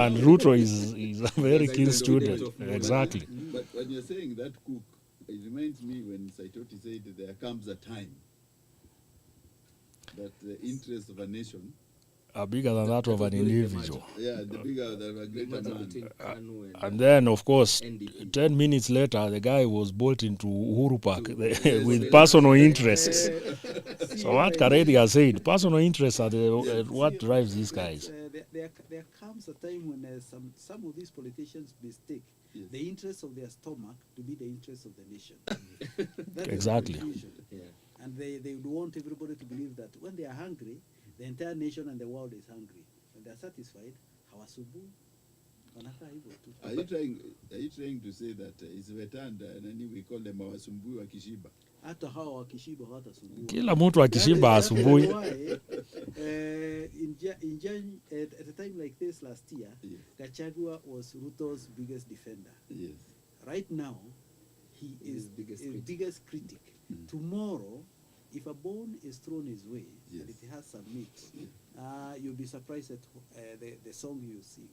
And Ruto is a very keen student. Exactly. But when you're saying that cook, it reminds me when Saitoti said there comes a time that the interests of a nation are bigger than that of an individual. Yeah, the bigger the greater man. And then, of course, 10 minutes later, the guy was bolting to Uhuru Park with personal interests. So what Kareithi has said, personal interests are what drives these guys. There comes a time when some of these politicians mistake the interests of their stomach to be the interests of the nation. Exactly. And they would want everybody to believe that when they are hungry, the entire nation and the world is hungry. When they are satisfied, hawasubu. Are you trying to say that it's Vetanda and we call them hawasumbui wakishiba? Hata hawa wakishiba hawatasumbui. Kila mtu akishiba asumbui. At a time like this last year, Gachagua was Ruto's biggest defender. Yes. Right now, he is his biggest critic. Tomorrow, if a bone is thrown his way and it has some meat, you'll be surprised at the song you sing.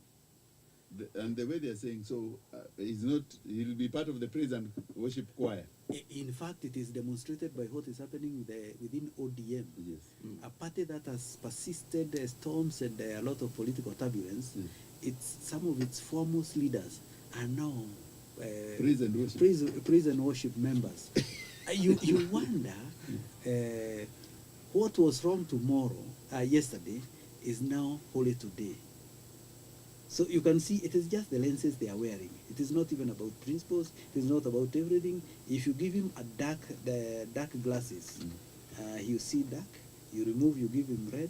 And the way they're saying, so he'll be part of the praise and worship choir. In fact, it is demonstrated by what is happening within ODM. Yes. A party that has persisted storms and a lot of political turbulence. Some of its foremost leaders are now praise and worship members. You wonder what was wrong yesterday is now holy today. So you can see it is just the lenses they are wearing. It is not even about principles. It is not about everything. If you give him the dark glasses, he'll see dark. You give him red,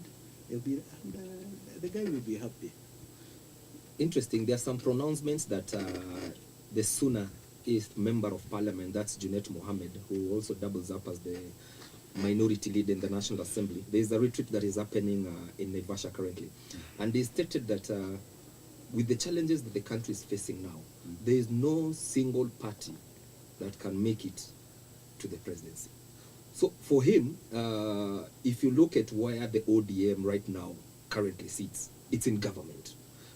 the guy will be happy. Interesting. There are some pronouncements that the Suna East Member of Parliament, that's Junet Mohammed, who also doubles up as the minority leader in the National Assembly. There is a retreat that is happening in Naivasha currently. And they stated that with the challenges that the country is facing now, there is no single party that can make it to the presidency. So for him, if you look at where the ODM right now currently sits, it's in government.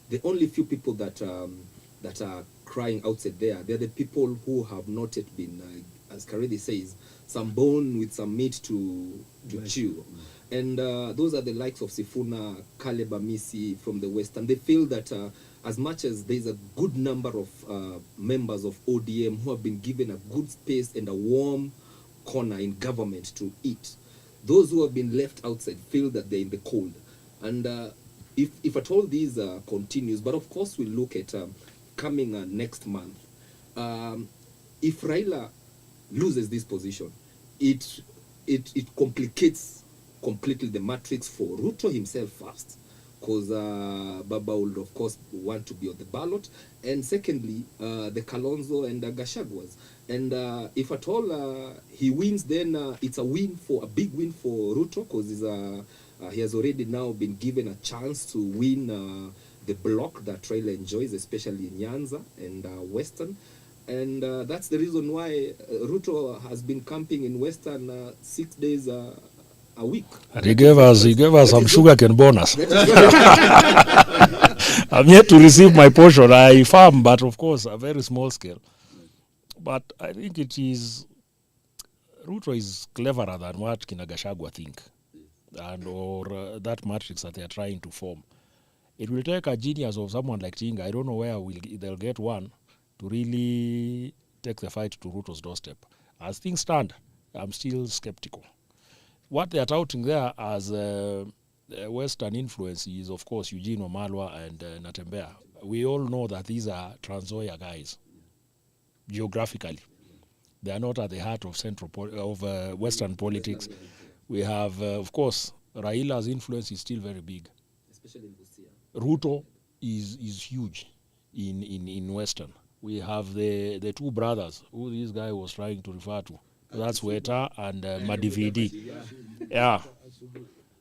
The only few people that are crying outside there, they're the people who have not yet been, as Kareithi says, some bone with some meat to chew. And those are the likes of Sifuna, Caleb Amisi from the West. And they feel that as much as there's a good number of members of ODM who have been given a good space and a warm corner in government to eat, those who have been left outside feel that they're in the cold. And if at all these continues, but of course we'll look at coming next month, if Raila loses this position, it complicates completely the matrix for Ruto himself first, because Baba would of course want to be on the ballot, and secondly the Kalonzo and Gachaguas. And if at all he wins, then it's a big win for Ruto, because he has already now been given a chance to win the block that Raila enjoys, especially in Nyanza and Western. And that's the reason why Ruto has been camping in Western 6 days a week. And he gave us some sugarcane bonus. I'm yet to receive my portion. I farm, but of course a very small scale. But I think Ruto is cleverer than what Gachagua think, or that matrix that they are trying to form. It will take a genius of someone like Tinga. I don't know where they'll get one to really take the fight to Ruto's doorstep. As things stand, I'm still skeptical. What they are touting there as Western influence is, of course, Eugene Wamalwa and Natembeya. We all know that these are Trans Nzoia guys, geographically. They are not at the heart of Western politics. We have, of course, Raila's influence is still very big. Especially in Busia. Ruto is huge in Western. We have the two brothers who this guy was trying to refer to. That's Weta and Madividi. Yeah.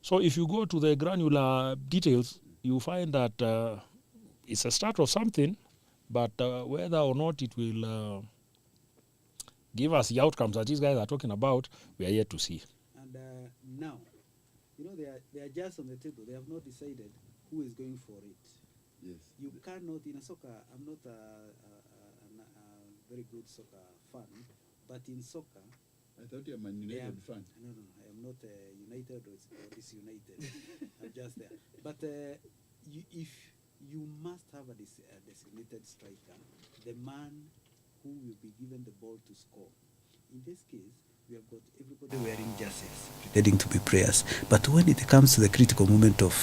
So if you go to the granular details, you find that it's a start of something, but whether or not it will give us the outcomes that these guys are talking about, we are yet to see. And now, they are just on the table. They have not decided who is going for it. Yes. You cannot, in a soccer, I'm not a very good soccer fan, but in soccer, I thought you're a Man United fan. no, I am not United or disunited. I'm just there. But if you must have a designated striker, the man who will be given the ball to score. In this case, we have got everybody wearing jerseys, pretending to be players. But when it comes to the critical moment of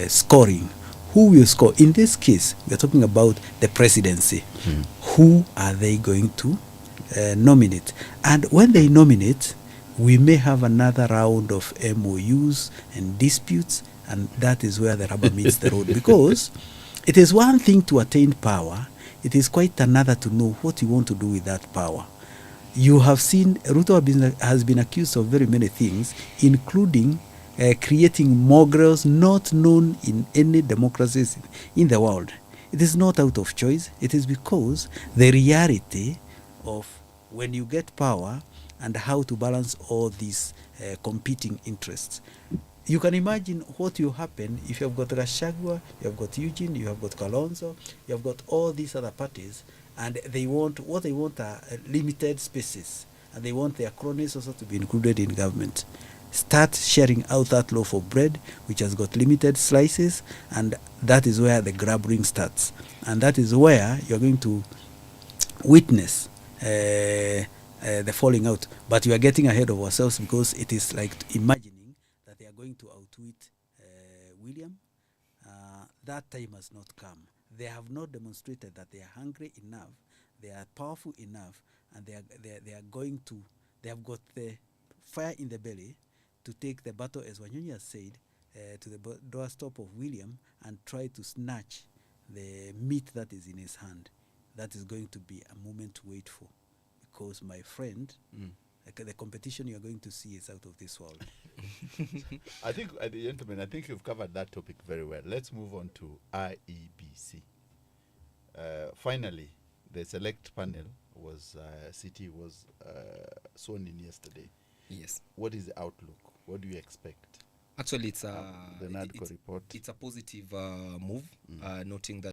scoring, who will score? In this case, we are talking about the presidency. Who are they going to nominate? And when they nominate, we may have another round of MOUs and disputes, and that is where the rubber meets the road. Because it is one thing to attain power, it is quite another to know what you want to do with that power. You have seen Ruto has been accused of very many things, including creating mongrels not known in any democracies in the world. It is not out of choice. It is because the reality of when you get power and how to balance all these competing interests. You can imagine what will happen if you have got Gachagua, you have got Eugene, you have got Kalonzo, you have got all these other parties, and they want are limited spaces, and they want their cronies also to be included in government. Start sharing out that loaf of bread, which has got limited slices, and that is where the grabbing starts. And that is where you're going to witness the falling out. But you are getting ahead of ourselves, because it is like imagining that they are going to outwit William. That time has not come. They have not demonstrated that they are hungry enough, they are powerful enough, and they are going to, they have got the fire in the belly to take the battle, as Wanyonyi has said, to the doorstep of William and try to snatch the meat that is in his hand. That is going to be a moment to wait for, because my friend, the competition you are going to see is out of this world. I think, gentlemen, I think you've covered that topic very well. Let's move on to IEBC. Finally, the select panel was CT was sworn in yesterday. Yes. What is the outlook? What do you expect? Actually, it's the NADCO report. It's a positive move, noting that